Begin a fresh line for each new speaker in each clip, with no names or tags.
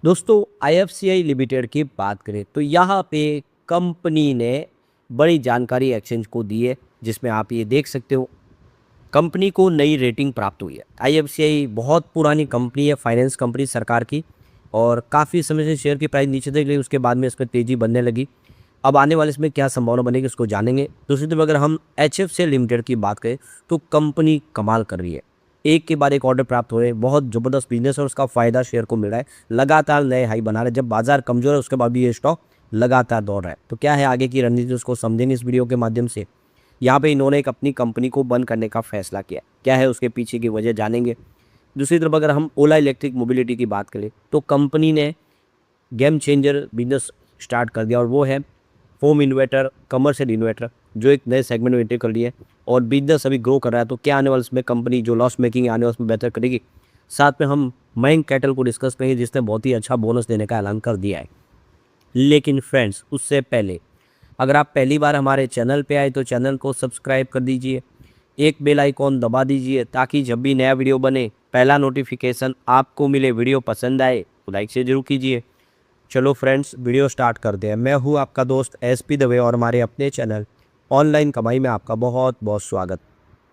दोस्तों IFCI limited की बात करें तो यहाँ पे कंपनी ने बड़ी जानकारी एक्सचेंज को दी है, जिसमें आप ये देख सकते हो कंपनी को नई रेटिंग प्राप्त हुई है। आईएफसीआई बहुत पुरानी कंपनी है, फाइनेंस कंपनी सरकार की, और काफ़ी समय से शेयर की प्राइस नीचे थी, लेकिन उसके बाद में इसमें तेज़ी बनने लगी। अब आने वाले इसमें क्या संभावना बनेगी उसको जानेंगे। दूसरी तरफ अगर हम एचएफसीएल लिमिटेड की बात करें तो कंपनी कमाल कर रही है, एक के बाद एक ऑर्डर प्राप्त हो रहे हैं, बहुत ज़बरदस्त बिजनेस है और उसका फ़ायदा शेयर को मिल रहा है, लगातार नए हाई बना रहे हैं। जब बाजार कमज़ोर है उसके बाद भी ये स्टॉक लगातार दौड़ रहा है। तो क्या है आगे की रणनीति, उसको समझेंगे इस वीडियो के माध्यम से। यहाँ पे इन्होंने एक अपनी कंपनी को बंद करने का फैसला किया, क्या है उसके पीछे की वजह जानेंगे। दूसरी तरफ अगर हम ओला इलेक्ट्रिक मोबिलिटी की बात करें तो कंपनी ने गेम चेंजर बिजनेस स्टार्ट कर दिया, और वो है होम इन्वर्टर, कमर्शियल इन्वर्टर, जो एक नए सेगमेंट में एंटर कर लिए और बिजनेस अभी ग्रो कर रहा है। तो क्या आने वाले इसमें कंपनी जो लॉस मेकिंग आने वाले उसमें बेहतर करेगी। साथ में हम मयंक कैटल को डिस्कस करेंगे, जिसने बहुत ही अच्छा बोनस देने का ऐलान कर दिया है। लेकिन फ्रेंड्स उससे पहले अगर आप पहली बार हमारे चैनल पे आए तो चैनल को सब्सक्राइब कर दीजिए, एक बेल आइकॉन दबा दीजिए, ताकि जब भी नया वीडियो बने पहला नोटिफिकेशन आपको मिले। वीडियो पसंद आए तो लाइक से जरूर कीजिए। चलो फ्रेंड्स वीडियो स्टार्ट करते हैं। मैं हूँ आपका दोस्त एसपी दवे और हमारे अपने चैनल ऑनलाइन कमाई में आपका बहुत बहुत स्वागत।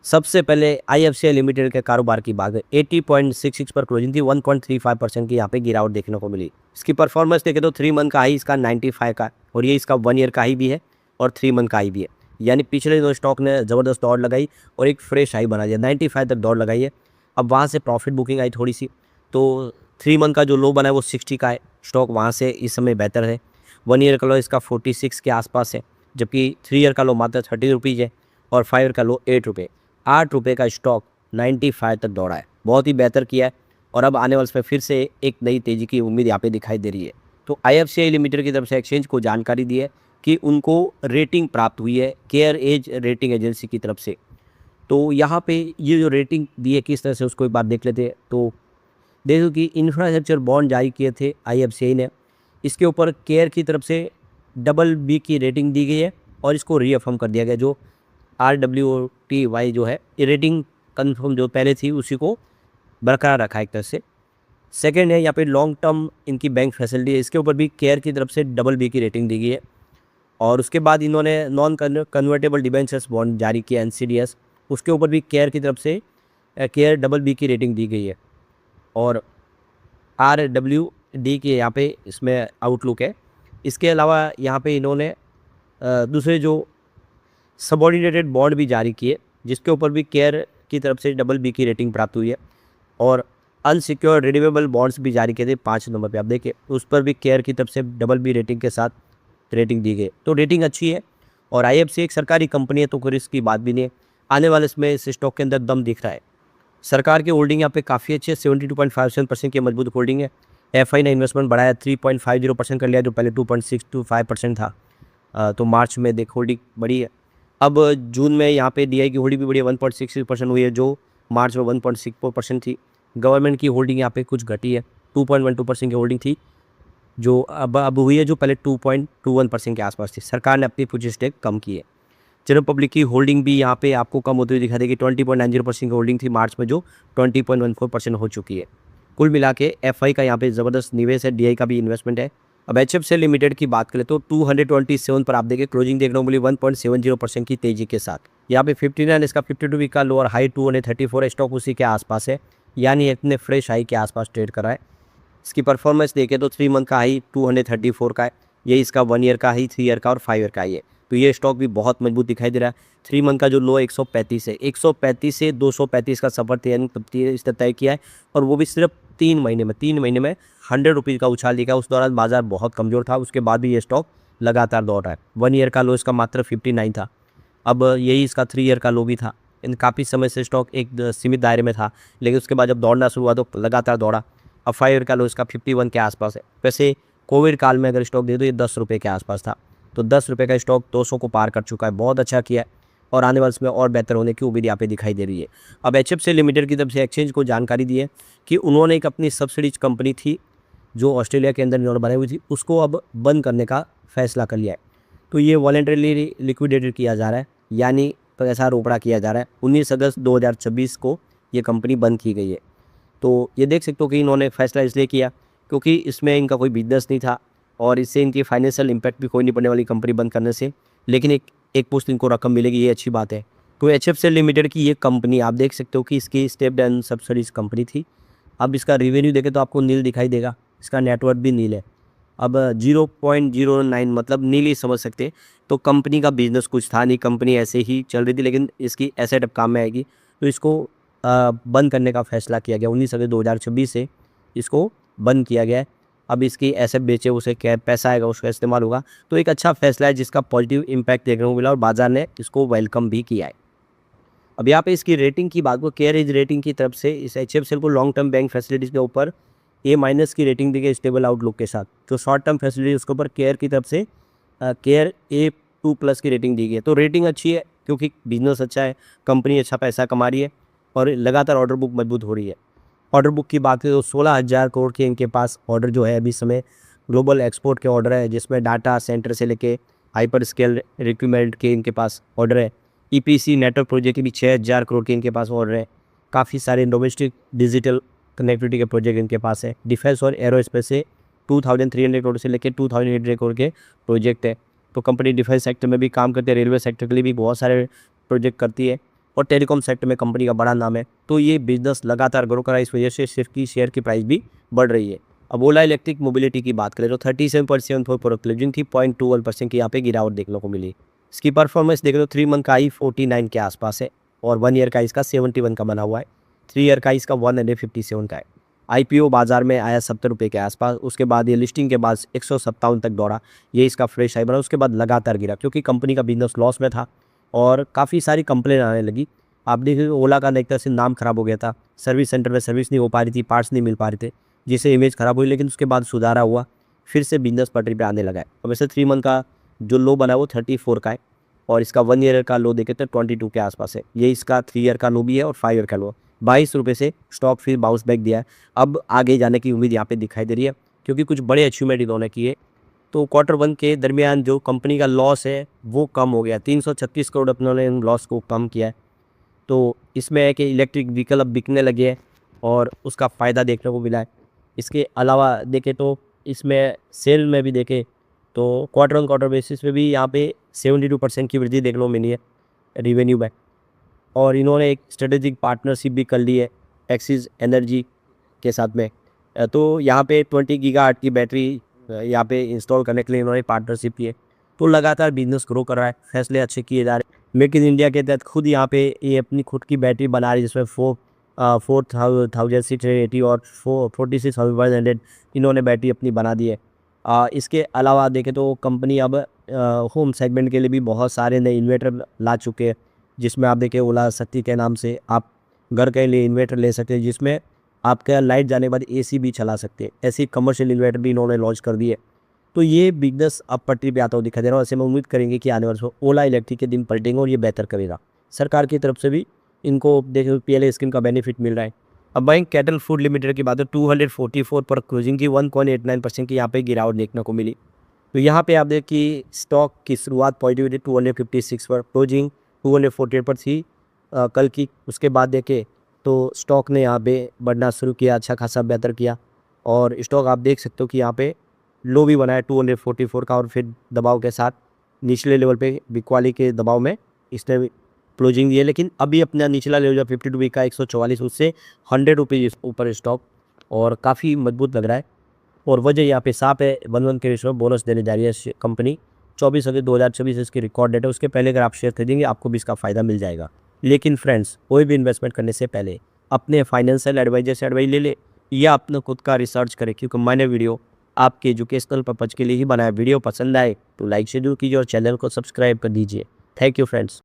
सबसे पहले आईएफसीआई लिमिटेड के कारोबार की बात है, 80.66 पर क्लोजिंग थी, 1.35% की यहाँ पे गिरावट देखने को मिली। इसकी परफॉर्मेंस देखें तो 3 मंथ का हाई इसका 95 का, और ये इसका 1 ईयर का हाई भी है और 3 मंथ का हाई भी है। यानी पिछले दिनों स्टॉक ने ज़बरदस्त दौड़ लगाई और एक फ्रेश हाई बना दिया, 95 तक दौड़ लगाई है। अब वहाँ से प्रॉफिट बुकिंग आई थोड़ी सी, तो 3 मंथ का जो लो बना है वो 60 का है, स्टॉक वहाँ से इस समय बेहतर है। 1 ईयर का लो इसका 46 के आसपास है, जबकि 3 ईयर का लो मात्र 30 रुपीज़ है और 5 ईयर का लो 8 रुपये। 8 रुपये का स्टॉक 95 तक दौड़ा है, बहुत ही बेहतर किया है। और अब आने वाले समय फिर से एक नई तेज़ी की उम्मीद यहाँ पे दिखाई दे रही है। तो आईएफसीआई लिमिटेड की तरफ से एक्सचेंज को जानकारी दी है कि उनको रेटिंग प्राप्त हुई है केयर एज रेटिंग एजेंसी की तरफ से। तो यहाँ पे ये जो रेटिंग दी है किस तरह से उसको एक बार देख लेते हैं। तो देखो कि इंफ्रास्ट्रक्चर बॉन्ड जारी किए थे आईएफसीआई ने, इसके ऊपर केयर की तरफ से BB की रेटिंग दी गई है और इसको रीअफर्म कर दिया गया। जो RWTY जो है ये रेटिंग कंफर्म जो पहले थी उसी को बरकरार रखा है एक तरह से। सेकंड है यहाँ पे लॉन्ग टर्म इनकी बैंक फैसिलिटी है, इसके ऊपर भी केयर की तरफ से BB की रेटिंग दी गई है। और उसके बाद इन्होंने नॉन कन्वर्टेबल डिबेंचर्स बॉन्ड जारी किया NCDS, उसके ऊपर भी केयर की तरफ से केयर BB की रेटिंग दी गई है। और RWD के यहाँ पे इसमें आउटलुक है। इसके अलावा यहाँ पे इन्होंने दूसरे जो सबऑर्डिनेटेड बॉन्ड भी जारी किए, जिसके ऊपर भी केयर की तरफ से BB की रेटिंग प्राप्त हुई है। और अनसिक्योर्ड रिन्यूएबल बॉन्ड्स भी जारी किए थे 5 नंबर पे, आप देखिए उस पर भी केयर की तरफ से BB रेटिंग के साथ रेटिंग दी गई। तो रेटिंग अच्छी है और आईएफसी एक सरकारी कंपनी है, तो कोई रिस्क की बात भी नहीं है। आने वाले इसमें इस स्टॉक के अंदर दम दिख रहा है। सरकार की होल्डिंग यहाँ पे काफ़ी अच्छी है, 72.57% की मजबूत होल्डिंग है। एफआई ने इन्वेस्टमेंट बढ़ाया, 3.50% कर लिया, जो पहले 2.625% था। तो मार्च में देख होल्डिंग बढ़ी है। अब जून में यहाँ पे डीआई की होल्डिंग भी बढ़ी है, 1.66% हुई है, जो मार्च में 1.64% थी। गवर्नमेंट की होल्डिंग यहाँ पे कुछ घटी है, 2.12% की होल्डिंग थी, जो अब हुई है, जो पहले 2.21% के आसपास थी। सरकार ने अपनी कुछ स्टेक कम की है। जनरल पब्लिक की होल्डिंग भी यहाँ पे आपको कम होती हुई दिखा देगी, 20.90% की होल्डिंग थी मार्च में, जो 20.14% हो चुकी है। कुल मिला के एफआई का यहाँ पे ज़बरदस्त निवेश है, डीआई का भी इन्वेस्टमेंट है। अब एचएफसीएल लिमिटेड की बात करें तो 227 पर आप देखिए क्लोजिंग देखने को मिली, 1.70% की तेजी के साथ। यहाँ पे 59 इसका 52 वीक का लोअर हाई 234 है, स्टॉक उसी के आसपास है, यानी इतने फ्रेश हाई के आसपास ट्रेड कर रहा है। इसकी परफॉर्मेंस देखें तो 3 मंथ का हाई 234 का है, ये इसका 1 ईयर का हाई, 3 ईयर का और 5 ईयर का हाई है। तो ये स्टॉक भी बहुत मजबूत दिखाई दे रहा है। 3 मंथ का जो लो 135 है, 135 से 235 का सफ़र इसने तय किया है, और वो भी सिर्फ 3 महीने में। 3 महीने में 100 रुपीज़ का उछाल दिखा। उस दौरान बाजार बहुत कमज़ोर था, उसके बाद भी ये स्टॉक लगातार दौड़ रहा है। 1 ईयर का लो इसका मात्र 59 था, अब यही इसका 3 ईयर का लो भी था। इन काफ़ी समय से स्टॉक एक सीमित दायरे में था, लेकिन उसके बाद जब दौड़ना शुरू हुआ तो लगातार दौड़ा। अब 5 ईयर का लो इसका 51 के आसपास है। वैसे कोविड काल में अगर स्टॉक दे दो ये 10 रुपये के आसपास था, तो 10 रुपये का स्टॉक 200 को पार कर चुका है, बहुत अच्छा किया है, और आने वाले समय और बेहतर होने की उम्मीद यहाँ पे दिखाई दे रही है। अब एचएफसीएल लिमिटेड की तरफ से एक्सचेंज को जानकारी दी है कि उन्होंने एक अपनी सब्सिडीज कंपनी थी जो ऑस्ट्रेलिया के अंदर इन्होंने बनाई हुई थी, उसको अब बंद करने का फैसला कर लिया है। तो ये वॉलेंटरली लिक्विडेटेड किया जा रहा है, यानी पैसा रोपड़ा किया जा रहा है। 19 अगस्त 2026 को ये कंपनी बंद की गई है। तो ये देख सकते हो कि इन्होंने फैसला इसलिए किया क्योंकि इसमें इनका कोई बिजनेस नहीं था और इससे इनकी फाइनेंशियल इम्पैक्ट भी कोई नहीं पड़ने वाली कंपनी बंद करने से। लेकिन एक पोस्ट इनको रकम मिलेगी, ये अच्छी बात है। तो HFCL लिमिटेड की ये कंपनी आप देख सकते हो कि इसकी स्टेप डाउन सब्सिडीज कंपनी थी। अब इसका रेवेन्यू देखें तो आपको नील दिखाई देगा, इसका नेटवर्थ भी नील है। अब 0.09 मतलब नील ही समझ सकते। तो कंपनी का बिजनेस कुछ था नहीं, कंपनी ऐसे ही चल रही थी, लेकिन इसकी एसेट अब काम में आएगी। तो इसको बंद करने का फैसला किया गया 19 अगस्त 2026 से इसको बंद किया गया है। अब इसकी एसेट बेचे, उसे क्या पैसा आएगा उसका इस्तेमाल होगा। तो एक अच्छा फैसला है जिसका पॉजिटिव इम्पैक्ट देखने को मिला और बाजार ने इसको वेलकम भी किया है। अब यहाँ पे इसकी रेटिंग की बात को केयर एज रेटिंग की तरफ से इस HFCL को लॉन्ग टर्म बैंक फैसिलिटीज़ के ऊपर A- की रेटिंग दी गई स्टेबल आउटलुक के साथ। जो शॉर्ट टर्म फैसिलिटी उसके ऊपर केयर की तरफ से केयर A2+ की रेटिंग दी गई है। तो रेटिंग अच्छी है क्योंकि बिजनेस अच्छा है, कंपनी अच्छा पैसा कमा रही है और लगातार ऑर्डर बुक मजबूत हो रही है। ऑर्डर बुक की बात करें तो 16,000 करोड़ के इनके पास ऑर्डर जो है अभी समय ग्लोबल एक्सपोर्ट के ऑर्डर है, जिसमें डाटा सेंटर से लेके हाइपर स्केल रिक्वायरमेंट के इनके पास ऑर्डर है। EPC नेटवर्क प्रोजेक्ट के भी 6,000 करोड़ के इनके पास ऑर्डर है। काफ़ी सारे डोमेस्टिक डिजिटल कनेक्टिविटी के प्रोजेक्ट इनके पास है। डिफेंस और एरोस्पेस से 2,300 करोड़ से लेकर 2,800 करोड़ के प्रोजेक्ट है। तो कंपनी डिफेंस सेक्टर में भी काम करती है, रेलवे सेक्टर के लिए भी बहुत सारे प्रोजेक्ट करती है और टेलीकॉम सेक्टर में कंपनी का बड़ा नाम है। तो ये बिजनेस लगातार ग्रो कर रहा है, इस वजह से शेयर की प्राइस भी बढ़ रही है। अब ओला इलेक्ट्रिक मोबिलिटी की बात करें तो 37.74 प्रोडक्ट क्लोजिंग थी, 0.21% की यहाँ पे गिरावट देखने को मिली। इसकी परफॉर्मेंस देख लो 3 मंथ का आई 49 के आसपास है और 1 ईयर का इसका 71 का बना हुआ है। 3 ईयर का इसका 157 का है। IPO बाजार में आया 70 रुपये के आसपास, उसके बाद ये लिस्टिंग के बाद 157 तक दौड़ा, ये इसका फ्रेश हाई बना। उसके बाद लगातार गिरा क्योंकि कंपनी का बिजनेस लॉस में था और काफ़ी सारी कंप्लेन आने लगी। आप देखिए ओला का एक तरह से नाम खराब हो गया था, सर्विस सेंटर में सर्विस नहीं हो पा रही थी, पार्ट्स नहीं मिल पा रहे थे, जिससे इमेज खराब हुई। लेकिन उसके बाद सुधारा हुआ, फिर से बिजनेस पटरी पे आने लगा है। अब वैसे 3 मंथ का जो लो बना है वो 34 का है और इसका 1 ईयर का लो देखे तो 22 के आसपास है। ये इसका 3 ईयर का लो भी है और 5 ईयर का लो। 22 रुपये से स्टॉक फिर बाउंस बैक दिया है। अब आगे जाने की उम्मीद यहाँ पे दिखाई दे रही है क्योंकि कुछ बड़े अचीवमेंट इन्होंने किए। तो Q1 के दरमियान जो कंपनी का लॉस है वो कम हो गया, 336 करोड़ अपने लॉस को कम किया है। तो इसमें है कि इलेक्ट्रिक व्हीकल अब बिकने लगे हैं और उसका फ़ायदा देखने को मिला है। इसके अलावा देखें तो इसमें सेल में भी देखें तो क्वार्टर बेसिस पे भी यहाँ पे 72% की वृद्धि देखने को मिली है रिवेन्यू में। और इन्होंने एक स्ट्रेटेजिक पार्टनरशिप भी कर ली है एक्सिस एनर्जी के साथ में। तो यहाँ पे 20 गीगावाट की बैटरी यहाँ पे इंस्टॉल करने के लिए इन्होंने पार्टनरशिप की है। तो लगातार बिजनेस ग्रो कर रहा है, फैसले अच्छे किए जा रहे हैं। मेक इन इंडिया के तहत खुद यहाँ पे ये अपनी खुद की बैटरी बना रही है, जिसमें 4,680 और 46,100 इन्होंने बैटरी अपनी बना दी है। इसके अलावा देखें तो कंपनी अब होम सेगमेंट के लिए भी बहुत सारे नए इन्वर्टर ला चुके हैं, जिसमें आप देखें ओला शक्ति के नाम से आप घर के लिए इन्वर्टर ले सकते हैं, जिसमें आपका लाइट जाने के बाद AC भी चला सकते हैं। ऐसी कमर्शियल इन्वर्टर भी इन्होंने लॉन्च कर दिए। तो ये बिजनेस अब पटरी पे आता हुआ दिखाई दे रहा है। ऐसे में उम्मीद करेंगे कि आने वाले ओला इलेक्ट्रिक के दिन पलटेंगे और ये बेहतर करेगा। सरकार की तरफ से भी इनको देखो PLA स्कीम का बेनिफिट मिल रहा है। अब बैंक कैटल फूड लिमिटेड की बात है 244 पर क्लोजिंग की 1.89% की यहाँ पे गिरावट देखने को मिली। तो यहाँ पे आप देख कि स्टॉक की शुरुआत पॉजिटिव थी 256 पर, क्लोजिंग 248 पर थी कल की। उसके बाद देखें तो स्टॉक ने यहाँ पे बढ़ना शुरू किया, अच्छा खासा बेहतर किया और स्टॉक आप देख सकते हो कि यहाँ पे लो भी बना है 244 का और फिर दबाव के साथ निचले लेवल पे बिकवाली के दबाव में इसने क्लोजिंग दी है। लेकिन अभी अपना निचला लेवल जो 52 वीक का 144, उससे 100 रुपीज़ ऊपर स्टॉक और काफ़ी मजबूत लग रहा है। और वजह यहाँ पे साफ है, 1-1 के रेशो में बोनस देने जा रही है कंपनी। 24 अगस्त 2024 इसकी रिकॉर्ड डेट है, उसके पहले अगर आप शेयर खरीदेंगे आपको भी इसका फ़ायदा मिल जाएगा। लेकिन फ्रेंड्स, कोई भी इन्वेस्टमेंट करने से पहले अपने फाइनेंशियल एडवाइजर से एडवाइस ले ले या अपना खुद का रिसर्च करें, क्योंकि मैंने वीडियो आपके एजुकेशनल पर्पज़ के लिए ही बनाया। वीडियो पसंद आए तो लाइक शेड्यूल कीजिए और चैनल को सब्सक्राइब कर दीजिए। Thank you friends.